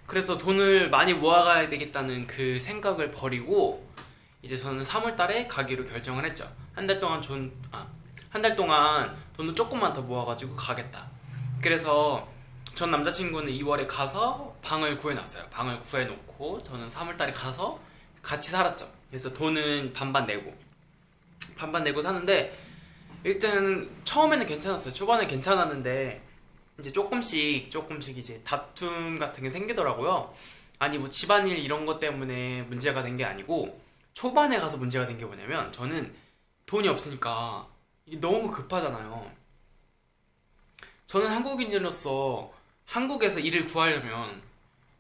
그래서 돈을 많이 모아가야 되겠다는 그 생각을 버리고 이제 저는 3월 달에 가기로 결정을 했죠. 한 달 동안 돈을 조금만 더 모아가지고 가겠다. 그래서 전 남자친구는 2월에 가서 방을 구해놨어요. 방을 구해놓고 저는 3월 달에 가서 같이 살았죠. 그래서 돈은 반반 내고 사는데 일단 처음에는 괜찮았어요. 초반에 괜찮았는데 이제 조금씩 이제 다툼 같은 게 생기더라고요. 아니 뭐 집안일 이런 것 때문에 문제가 된 게 아니고 초반에 가서 문제가 된 게 뭐냐면 저는 돈이 없으니까 이게 너무 급하잖아요. 저는 한국인으로서 한국에서 일을 구하려면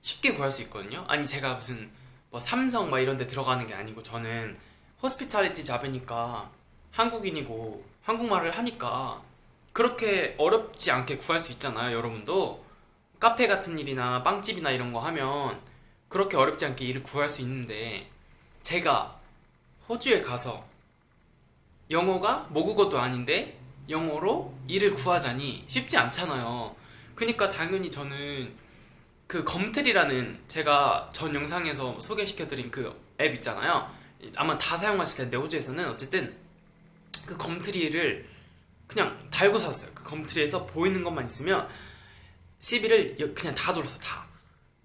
쉽게 구할 수 있거든요. 아니 제가 무슨 뭐 삼성 막 이런 데 들어가는 게 아니고 저는 호스피탈리티 잡이니까 한국인이고 한국말을 하니까 그렇게 어렵지 않게 구할 수 있잖아요. 여러분도 카페 같은 일이나 빵집이나 이런 거 하면 그렇게 어렵지 않게 일을 구할 수 있는데 제가 호주에 가서 영어가 모국어도 아닌데 영어로 일을 구하자니 쉽지 않잖아요. 그러니까 당연히 저는 그 검틀이라는 제가 전 영상에서 소개시켜드린 그 앱 있잖아요. 아마 다 사용하실 텐데 호주에서는 어쨌든 그 검트리를 그냥 달고 샀어요. 그 검트리에서 보이는 것만 있으면 CV를 그냥 다 돌렸어.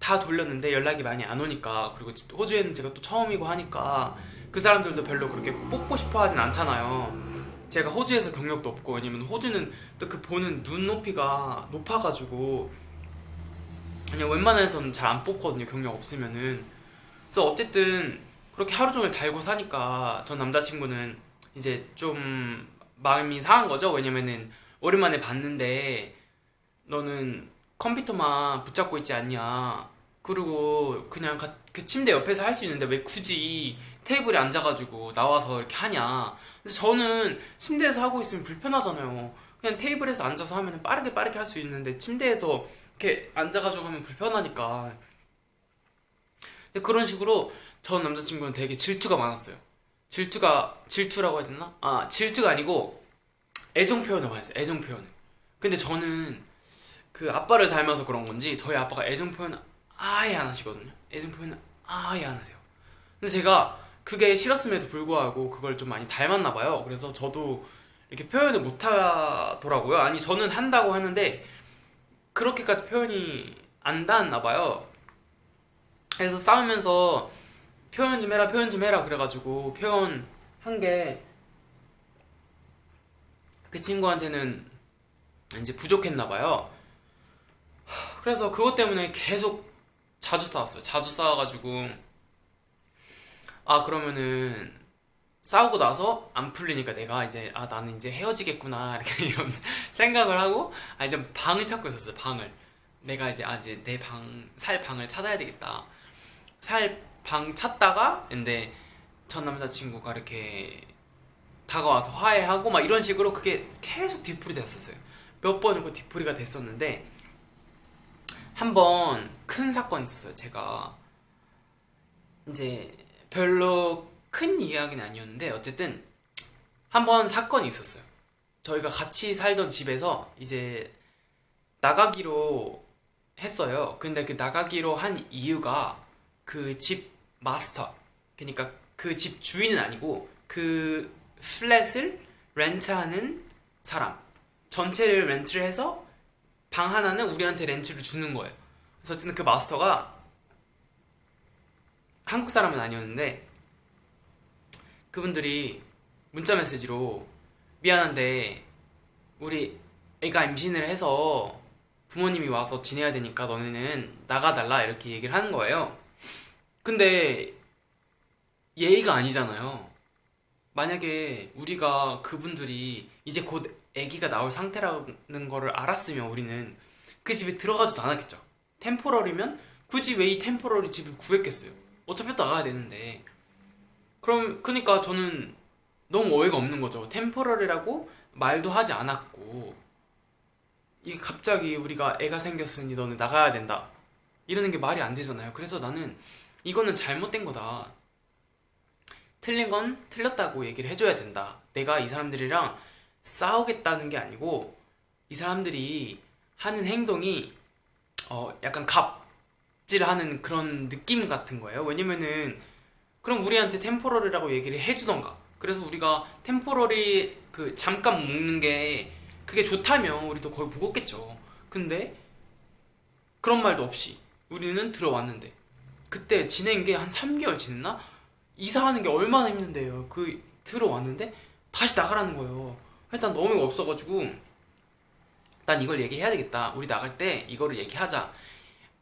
다 돌렸는데 연락이 많이 안 오니까 그리고 호주에는 제가 또 처음이고 하니까 그 사람들도 별로 그렇게 뽑고 싶어 하진 않잖아요. 제가 호주에서 경력도 없고 왜냐면 호주는 또 그 보는 눈높이가 높아가지고 그냥 웬만해서는 잘 안 뽑거든요. 경력 없으면은. 그래서 어쨌든 그렇게 하루 종일 달고 사니까 전 남자친구는 이제 좀 마음이 상한 거죠. 왜냐면은 오랜만에 봤는데 너는 컴퓨터만 붙잡고 있지 않냐. 그리고 그냥 그 침대 옆에서 할 수 있는데 왜 굳이 테이블에 앉아가지고 나와서 이렇게 하냐. 근데 저는 침대에서 하고 있으면 불편하잖아요. 그냥 테이블에서 앉아서 하면 빠르게 할 수 있는데 침대에서 이렇게 앉아가지고 하면 불편하니까. 근데 그런 식으로 전 남자친구는 되게 질투가 많았어요. 질투라고 해야 되나? 아, 질투가 아니고 애정 표현을 많이 했어요. 애정 표현을. 근데 저는 그 아빠를 닮아서 그런 건지 저희 아빠가 애정 표현을 아예 안 하시거든요. 애정 표현을 아예 안 하세요. 근데 제가 그게 싫었음에도 불구하고 그걸 좀 많이 닮았나 봐요. 그래서 저도 이렇게 표현을 못 하더라고요. 아니 저는 한다고 하는데 그렇게까지 표현이 안 닿았나 봐요. 그래서 싸우면서 표현 좀 해라 그래가지고 표현한 게 그 친구한테는 이제 부족했나 봐요. 그래서 그것 때문에 계속 자주 싸웠어요. 자주 싸워가지고 아 그러면은 싸우고 나서 안 풀리니까 내가 이제 아 나는 이제 헤어지겠구나 이렇게 이런 생각을 하고 아 이제 방을 찾고 있었어요. 방을 내가 이제 아 이제 내 방 살 방을 찾아야 되겠다. 살 방 찾다가 근데 전 남자친구가 이렇게 다가와서 화해하고 막 이런 식으로 그게 계속 뒤풀이 됐었어요. 몇 번이고 뒤풀이가 됐었는데 한 번 큰 사건이 있었어요. 제가 이제 별로 큰 이야기는 아니었는데 어쨌든 한 번 사건이 있었어요. 저희가 같이 살던 집에서 이제 나가기로 했어요. 근데 그 나가기로 한 이유가 그 집 마스터, 그러니까 그 집 주인은 아니고 그 플랫을 렌트하는 사람 전체를 렌트를 해서 방 하나는 우리한테 렌트를 주는 거예요. 그래서 어쨌든 그 마스터가 한국 사람은 아니었는데 그분들이 문자 메시지로 미안한데 우리 애가 임신을 해서 부모님이 와서 지내야 되니까 너네는 나가달라 이렇게 얘기를 하는 거예요. 근데 예의가 아니잖아요. 만약에 우리가 그분들이 이제 곧 아기가 나올 상태라는 거를 알았으면 우리는 그 집에 들어가지도 않았겠죠. 템포러리면 굳이 왜 이 템포러리 집을 구했겠어요. 어차피 나가야 되는데. 그럼 그러니까 저는 너무 어이가 없는 거죠. 템포러리라고 말도 하지 않았고 이게 갑자기 우리가 애가 생겼으니 너는 나가야 된다 이러는 게 말이 안 되잖아요. 그래서 나는 이거는 잘못된 거다. 틀린 건 틀렸다고 얘기를 해줘야 된다. 내가 이 사람들이랑 싸우겠다는 게 아니고 이 사람들이 하는 행동이 약간 갑질하는 그런 느낌 같은 거예요. 왜냐면은 그럼 우리한테 템포러리라고 얘기를 해주던가. 그래서 우리가 템포러리 그 잠깐 먹는 게 그게 좋다면 우리도 거의 묵었겠죠. 근데 그런 말도 없이 우리는 들어왔는데 그때 지낸 게 한 3개월 지냈나? 이사하는 게 얼마나 힘든데요. 그 들어왔는데 다시 나가라는 거예요. 일단 너무 어이가 없어가지고 난 이걸 얘기해야 되겠다. 우리 나갈 때 이거를 얘기하자.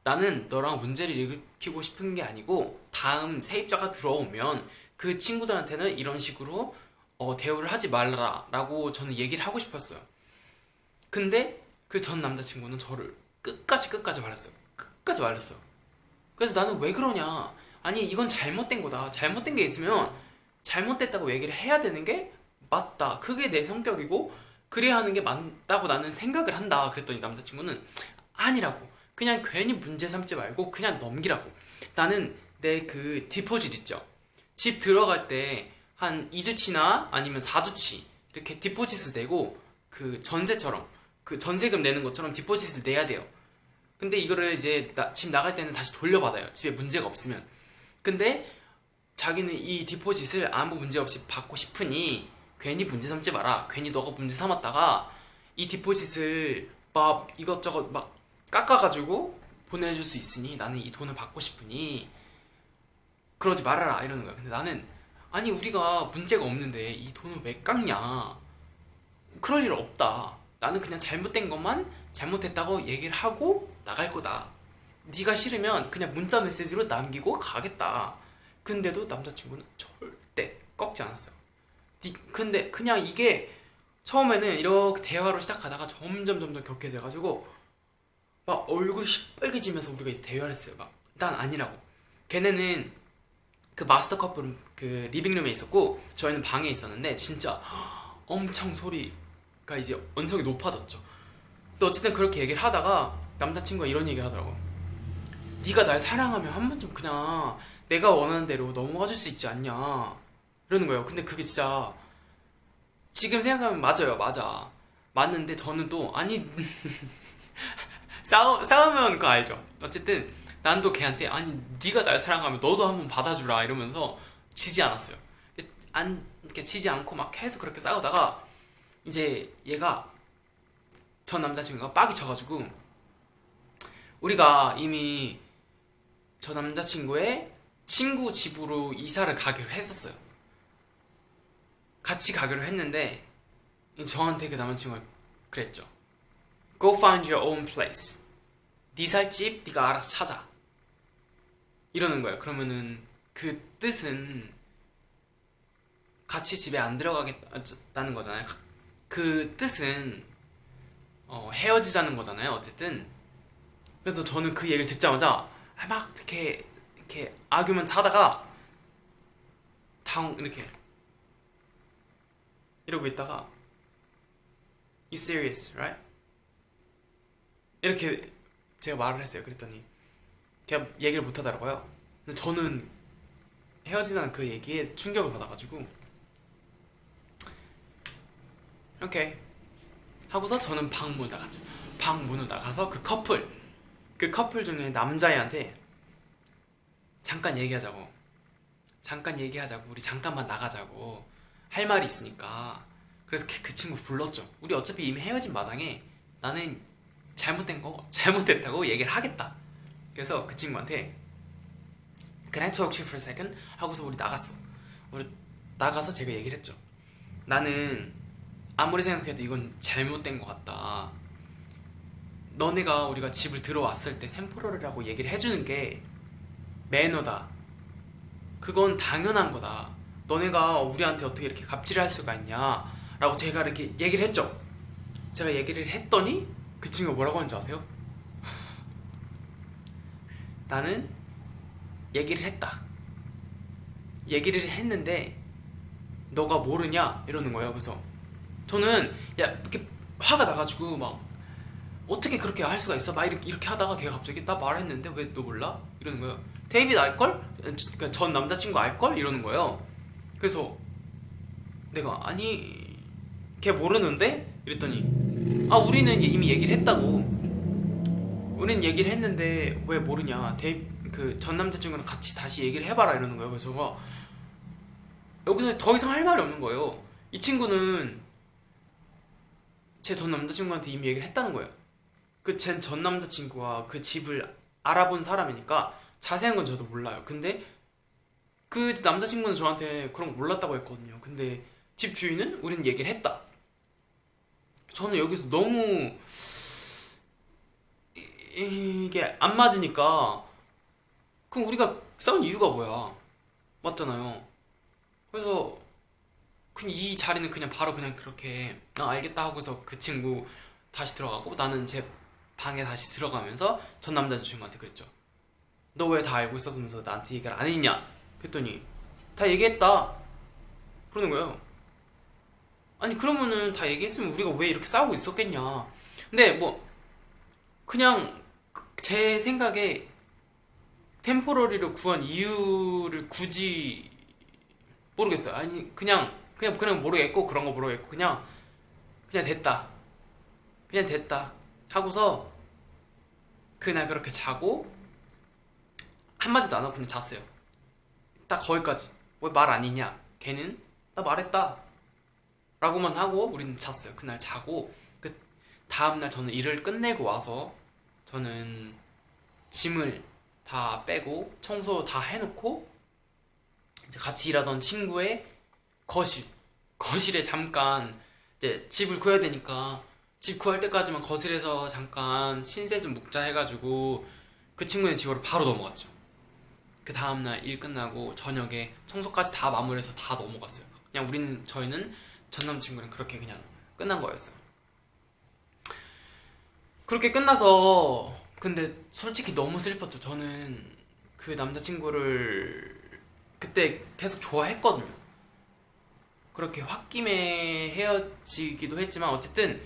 나는 너랑 문제를 일으키고 싶은 게 아니고 다음 세입자가 들어오면 그 친구들한테는 이런 식으로 대우를 하지 말라 라고 저는 얘기를 하고 싶었어요. 근데 그 전 남자친구는 저를 끝까지 말렸어요. 끝까지 말렸어요. 그래서 나는 왜 그러냐. 아니 이건 잘못된 거다. 잘못된 게 있으면 잘못됐다고 얘기를 해야 되는 게 맞다. 그게 내 성격이고 그래야 하는 게 맞다고 나는 생각을 한다. 그랬더니 남자친구는 아니라고. 그냥 괜히 문제 삼지 말고 그냥 넘기라고. 나는 내 그 디포짓 있죠. 집 들어갈 때 한 2주치나 아니면 4주치 이렇게 디포짓을 내고 그 전세처럼 그 전세금 내는 것처럼 디포짓을 내야 돼요. 근데 이거를 이제 집 나갈 때는 다시 돌려받아요. 집에 문제가 없으면. 근데 자기는 이 디포짓을 아무 문제 없이 받고 싶으니 괜히 문제 삼지 마라. 괜히 너가 문제 삼았다가 이 디포짓을 막 이것저것 막 깎아가지고 보내줄 수 있으니 나는 이 돈을 받고 싶으니 그러지 말아라 이러는 거야. 근데 나는 아니 우리가 문제가 없는데 이 돈을 왜 깎냐. 그럴 일 없다. 나는 그냥 잘못된 것만 잘못했다고 얘기를 하고 나갈 거다. 네가 싫으면 그냥 문자 메시지로 남기고 가겠다. 근데도 남자친구는 절대 꺾지 않았어요. 근데 그냥 이게 처음에는 이렇게 대화로 시작하다가 점점 격게 돼가지고 막 얼굴 시뻘개지면서 우리가 이제 대화를 했어요. 막 난 아니라고. 걔네는 그 마스터 커플은 그 리빙룸에 있었고 저희는 방에 있었는데 진짜 엄청 소리가 이제 언성이 높아졌죠. 근데 어쨌든 그렇게 얘기를 하다가 남자친구가 이런 얘기를 하더라고. 네가 날 사랑하면 한 번쯤 그냥 내가 원하는 대로 넘어가 줄 수 있지 않냐 이러는 거예요. 근데 그게 진짜 지금 생각하면 맞아요. 맞아. 맞는데 저는 또 아니 싸우면 그거 알죠. 어쨌든 난 또 걔한테 아니 네가 날 사랑하면 너도 한번 받아주라 이러면서 지지 않았어요. 이렇게 지지 않고 막 계속 그렇게 싸우다가 이제 얘가 전 남자친구가 빡이 쳐가지고 우리가 이미 저 남자친구의 친구 집으로 이사를 가기로 했었어요. 같이 가기로 했는데 저한테 그 남자친구가 그랬죠. Go find your own place. 네 살 집 네가 알아서 찾아. 이러는 거예요. 그러면은 그 뜻은 같이 집에 안 들어가겠다는 거잖아요. 그 뜻은 헤어지자는 거잖아요. 어쨌든 그래서 저는 그 얘기를 듣자마자 막 이렇게 아규먼트 하다가 이렇게 이러고 있다가 You serious, right? 이렇게 제가 말을 했어요. 그랬더니 걔가 얘기를 못 하더라고요. 근데 저는 헤어지자는 그 얘기에 충격을 받아가지고 오케이 하고서 저는 방문을 나갔죠. 방문을 나가서 그 커플 중에 남자애한테 잠깐 얘기하자고 우리 잠깐만 나가자고 할 말이 있으니까. 그래서 그 친구 불렀죠. 우리 어차피 이미 헤어진 마당에 나는 잘못됐다고 얘기를 하겠다. 그래서 그 친구한테 Can I talk to you for a second? 하고서 우리 나갔어. 우리 나가서 제가 얘기를 했죠. 나는 아무리 생각해도 이건 잘못된 것 같다. 너네가 우리가 집을 들어왔을 때 템포러리라고 얘기를 해주는 게 매너다. 그건 당연한 거다. 너네가 우리한테 어떻게 이렇게 갑질할 수가 있냐 라고 제가 이렇게 얘기를 했죠. 제가 얘기를 했더니 그 친구가 뭐라고 하는지 아세요? 나는 얘기를 했다. 얘기를 했는데 너가 모르냐 이러는 거예요. 그래서 저는 이렇게 화가 나가지고 막 어떻게 그렇게 할 수가 있어? 막 이렇게 하다가 걔가 갑자기 나 말했는데 왜 너 몰라? 이러는 거예요. 데이비드 알걸? 그러니까 전 남자친구 알걸? 이러는 거예요. 그래서 내가 아니 걔 모르는데? 이랬더니 우리는 이미 얘기를 했다고. 우린 얘기를 했는데 왜 모르냐, 그 전 남자친구랑 같이 다시 얘기를 해봐라 이러는 거예요. 그래서 제가 여기서 더 이상 할 말이 없는 거예요. 이 친구는 제 전 남자친구한테 이미 얘기를 했다는 거예요. 그 제 전 남자친구가 그 집을 알아본 사람이니까 자세한 건 저도 몰라요. 근데 그 남자친구는 저한테 그런 거 몰랐다고 했거든요. 근데 집 주인은 우린 얘기를 했다. 저는 여기서 너무 이게 안 맞으니까, 그럼 우리가 싸운 이유가 뭐야? 맞잖아요. 그래서 그냥 이 자리는 그냥 바로 그냥 그렇게 알겠다 하고서 그 친구 다시 들어가고, 나는 제 방에 다시 들어가면서 전 남자친구한테 그랬죠. 너 왜 다 알고 있었으면서 나한테 얘기를 안 했냐? 그랬더니 다 얘기했다 그러는 거예요. 아니 그러면은 다 얘기했으면 우리가 왜 이렇게 싸우고 있었겠냐. 근데 뭐 그냥 제 생각에 템포러리로 구한 이유를 굳이 모르겠어요. 아니 그냥 모르겠고, 그런 거 모르겠고, 그냥 됐다, 그냥 됐다 하고서 그날 그렇게 자고 한마디도 안 하고 그냥 잤어요. 딱 거기까지. 왜 말 아니냐, 걔는 나 말했다 라고만 하고 우리는 잤어요. 그날 자고, 그 다음날 저는 일을 끝내고 와서 저는 짐을 다 빼고 청소 다 해놓고 이제 같이 일하던 친구의 거실에 잠깐, 이제 집을 구해야 되니까 집 구할 때까지만 거실에서 잠깐 신세 좀 묵자 해가지고 그 친구네 집으로 바로 넘어갔죠. 그 다음날 일 끝나고 저녁에 청소까지 다 마무리해서 다 넘어갔어요. 그냥 저희는 전 남친구랑 그렇게 그냥 끝난 거였어요. 그렇게 끝나서 근데 솔직히 너무 슬펐죠. 저는 그 남자친구를 그때 계속 좋아했거든요. 그렇게 홧김에 헤어지기도 했지만 어쨌든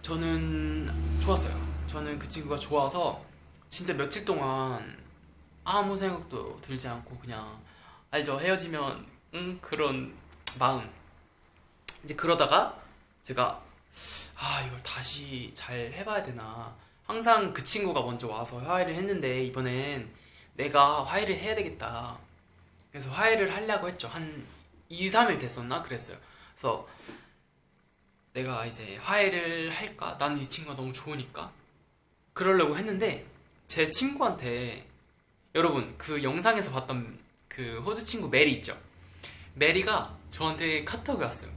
저는 좋았어요. 저는 그 친구가 좋아서 진짜 며칠 동안 아무 생각도 들지 않고 그냥, 알죠? 헤어지면 그런 마음. 이제 그러다가 제가 이걸 다시 잘 해봐야 되나. 항상 그 친구가 먼저 와서 화해를 했는데 이번엔 내가 화해를 해야 되겠다. 그래서 화해를 하려고 했죠. 한 2, 3일 됐었나? 그랬어요. 그래서 내가 이제 화해를 할까? 난 이 친구가 너무 좋으니까 그러려고 했는데, 제 친구한테, 여러분 그 영상에서 봤던 그 호주 친구 메리 있죠? 메리가 저한테 카톡이 왔어요.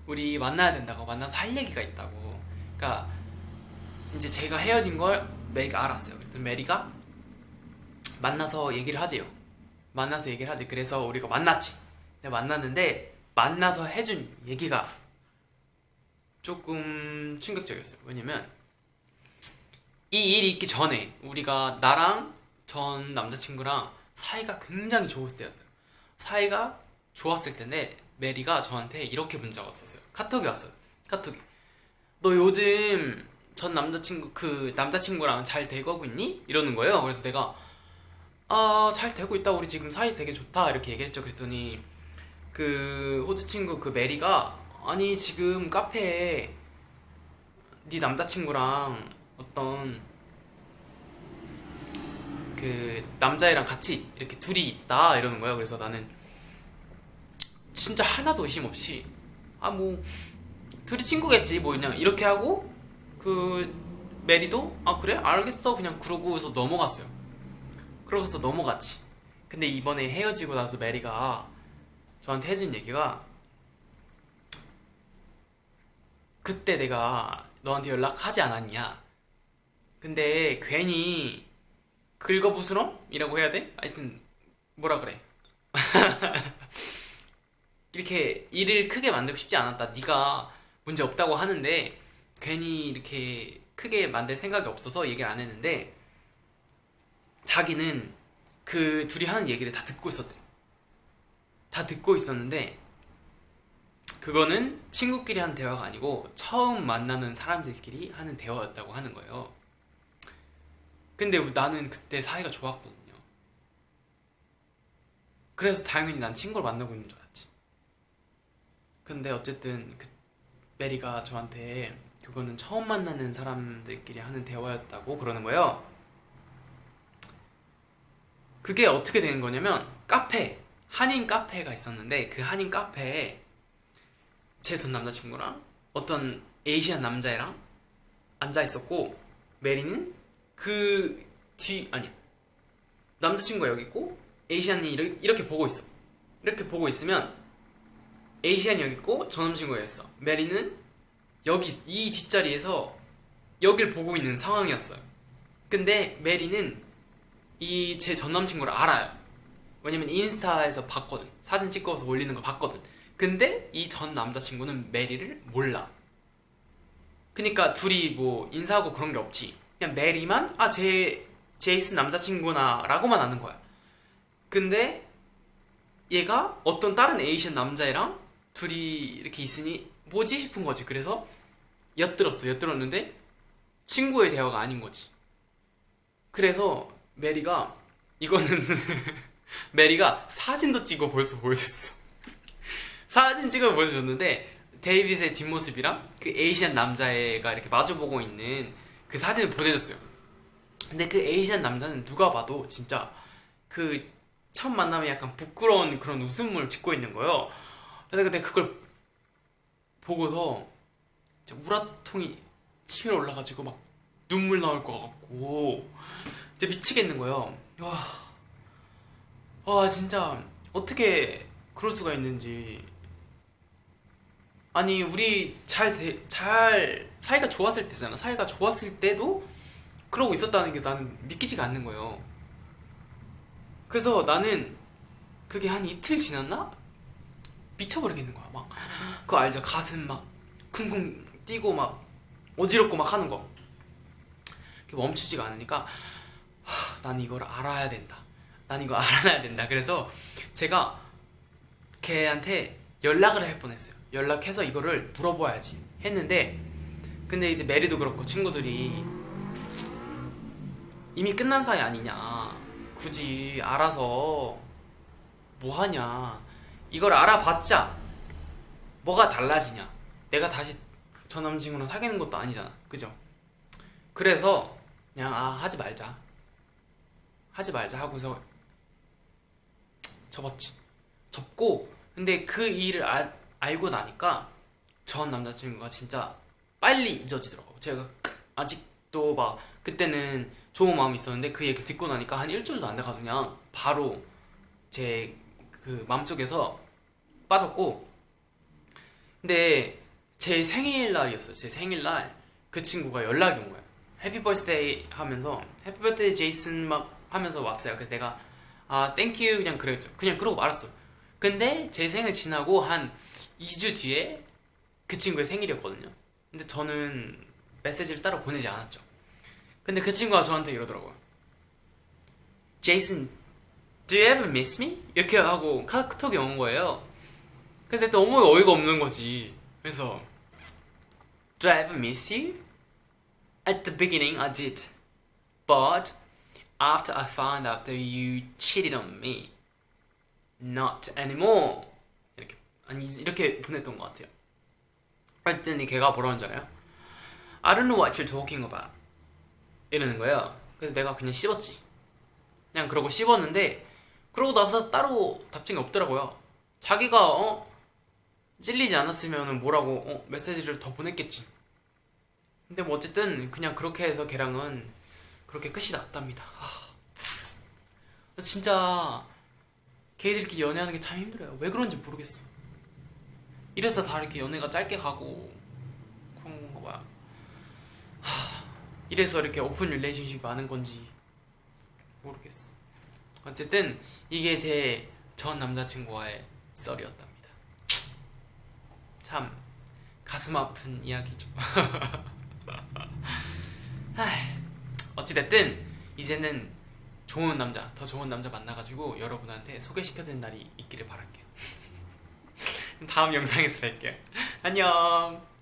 우리 만나야 된다고, 만나서 할 얘기가 있다고. 그러니까 이제 제가 헤어진 걸 메리가 알았어요. 그랬더니 메리가 만나서 얘기를 하재요. 만나서 얘기를 하지. 그래서 우리가 만났지. 만났는데 만나서 해준 얘기가 조금 충격적이었어요. 왜냐면 이 일이 있기 전에 우리가, 나랑 전 남자친구랑 사이가 굉장히 좋을 때였어요. 사이가 좋았을 텐데 메리가 저한테 이렇게 문자가 왔었어요. 카톡이 왔어요. 카톡이, 너 요즘 전 남자친구, 그 남자친구랑 잘 되고 있니? 이러는 거예요. 그래서 내가 잘 되고 있다, 우리 지금 사이 되게 좋다 이렇게 얘기했죠. 그랬더니 그 호주 친구 그 메리가, 아니 지금 카페에 네 남자친구랑 어떤 그 남자애랑 같이 이렇게 둘이 있다 이러는 거예요. 그래서 나는 진짜 하나도 의심 없이 뭐 둘이 친구겠지 뭐 그냥 이렇게 하고, 그 메리도 그래 알겠어 그냥 그러고서 넘어갔어요. 그러고서 넘어갔지. 근데 이번에 헤어지고 나서 메리가 저한테 해준 얘기가, 그때 내가 너한테 연락하지 않았냐, 근데 괜히 긁어부스럼이라고 해야 돼? 하여튼 뭐라 그래. 이렇게 일을 크게 만들고 싶지 않았다. 네가 문제 없다고 하는데 괜히 이렇게 크게 만들 생각이 없어서 얘기를 안 했는데, 자기는 그 둘이 하는 얘기를 다 듣고 있었대. 다 듣고 있었는데 그거는 친구끼리 하는 대화가 아니고 처음 만나는 사람들끼리 하는 대화였다고 하는 거예요. 근데 나는 그때 사이가 좋았거든요. 그래서 당연히 난 친구를 만나고 있는 줄 알았지. 근데 어쨌든 그 메리가 저한테 그거는 처음 만나는 사람들끼리 하는 대화였다고 그러는 거예요. 그게 어떻게 된 거냐면 한인 카페가 있었는데 그 한인 카페에 제 전 남자친구랑 어떤 에이시안 남자애랑 앉아 있었고, 메리는 아니, 남자친구가 여기 있고 에이시안이 이렇게 보고 있어. 이렇게 보고 있으면 에이시안이 여기 있고 전 남자친구가 여기 있어. 메리는 여기 이 뒷자리에서 여길 보고 있는 상황이었어요. 근데 메리는 이 제 전 남친구를 알아요. 왜냐면 인스타에서 봤거든. 사진 찍어서 올리는 걸 봤거든. 근데 이 전 남자친구는 메리를 몰라. 그니까 둘이 뭐 인사하고 그런 게 없지. 그냥 메리만 제이슨 남자친구나 라고만 아는 거야. 근데 얘가 어떤 다른 에이시안 남자애랑 둘이 이렇게 있으니 뭐지 싶은 거지. 그래서 엿들었는데 친구의 대화가 아닌 거지. 그래서 메리가 이거는 메리가 사진도 찍어 벌써 보여줬어. 사진 찍어 보여줬는데 데이빗의 뒷모습이랑 그 에이시안 남자애가 이렇게 마주보고 있는 그 사진을 보내줬어요. 근데 그 에이시안 남자는 누가 봐도 진짜 그 첫 만남에 약간 부끄러운 그런 웃음을 짓고 있는 거예요. 근데 그걸 보고서 우라통이 치밀어 올라가지고 막 눈물 나올 것 같고 진짜 미치겠는 거예요. 와 진짜 어떻게 그럴 수가 있는지. 아니 우리 잘 사이가 좋았을 때잖아. 사이가 좋았을 때도 그러고 있었다는 게 나는 믿기지가 않는 거예요. 그래서 나는 그게 한 이틀 지났나? 미쳐버리겠는 거야. 막 그거 알죠? 가슴 막 쿵쿵 뛰고 막 어지럽고 막 하는 거. 그게 멈추지가 않으니까 난 이걸 알아야 된다. 난 이거 알아야 된다. 그래서 제가 걔한테 연락을 할 뻔했어요. 연락해서 이거를 물어봐야지 했는데, 근데 이제 메리도 그렇고 친구들이 이미 끝난 사이 아니냐, 굳이 알아서 뭐하냐, 이걸 알아봤자 뭐가 달라지냐, 내가 다시 저 남친구랑 사귀는 것도 아니잖아, 그죠? 그래서 그냥 하지 말자 하고서 접고. 근데 그 일을 알고 나니까 전 남자친구가 진짜 빨리 잊어지더라고. 제가 아직도 막 그때는 좋은 마음이 있었는데 그 얘기를 듣고 나니까 한 일주일도 안 돼가지고 그냥 바로 제 그 마음속에서 빠졌고. 근데 제 생일날이었어요. 제 생일날 그 친구가 연락이 온 거예요. 해피 버스데이 하면서 해피 버스데이 제이슨 막 하면서 왔어요. 그래서 내가 땡큐 그냥 그랬죠. 그냥 그러고 말았어. 근데 제 생일 지나고 한 2주 뒤에 그 친구의 생일이었거든요. 근데 저는 메시지를 따로 보내지 않았죠. 근데 그 친구가 저한테 이러더라고요. Jason, do you ever miss me? 이렇게 하고 카톡이 온 거예요. 근데 너무 어이가 없는 거지. 그래서 Do I ever miss you? At the beginning I did, but after I found out that you cheated on me, not anymore. 이렇게 보냈던 것 같아요. 그랬더니 걔가 뭐라는 줄 알아요? I don't know what you're talking about 이러는 거예요. 그래서 내가 그냥 씹었지. 그냥 그러고 씹었는데, 그러고 나서 따로 답장이 없더라고요. 자기가 찔리지 않았으면 뭐라고 메시지를 더 보냈겠지. 근데 뭐 어쨌든 그냥 그렇게 해서 걔랑은 그렇게 끝이 났답니다. 진짜 걔들끼리 연애하는 게 참 힘들어요. 왜 그런지 모르겠어. 이래서 다 이렇게 연애가 짧게 가고 그런 건가 봐요. 이래서 이렇게 오픈 릴레이션십이 많은 건지 모르겠어. 어쨌든 이게 제 전 남자친구와의 썰이었답니다. 참 가슴 아픈 이야기죠. 어찌됐든 이제는 더 좋은 남자 만나가지고 여러분한테 소개시켜드리는 날이 있기를 바랄게요. 다음 영상에서 뵐게요. 안녕.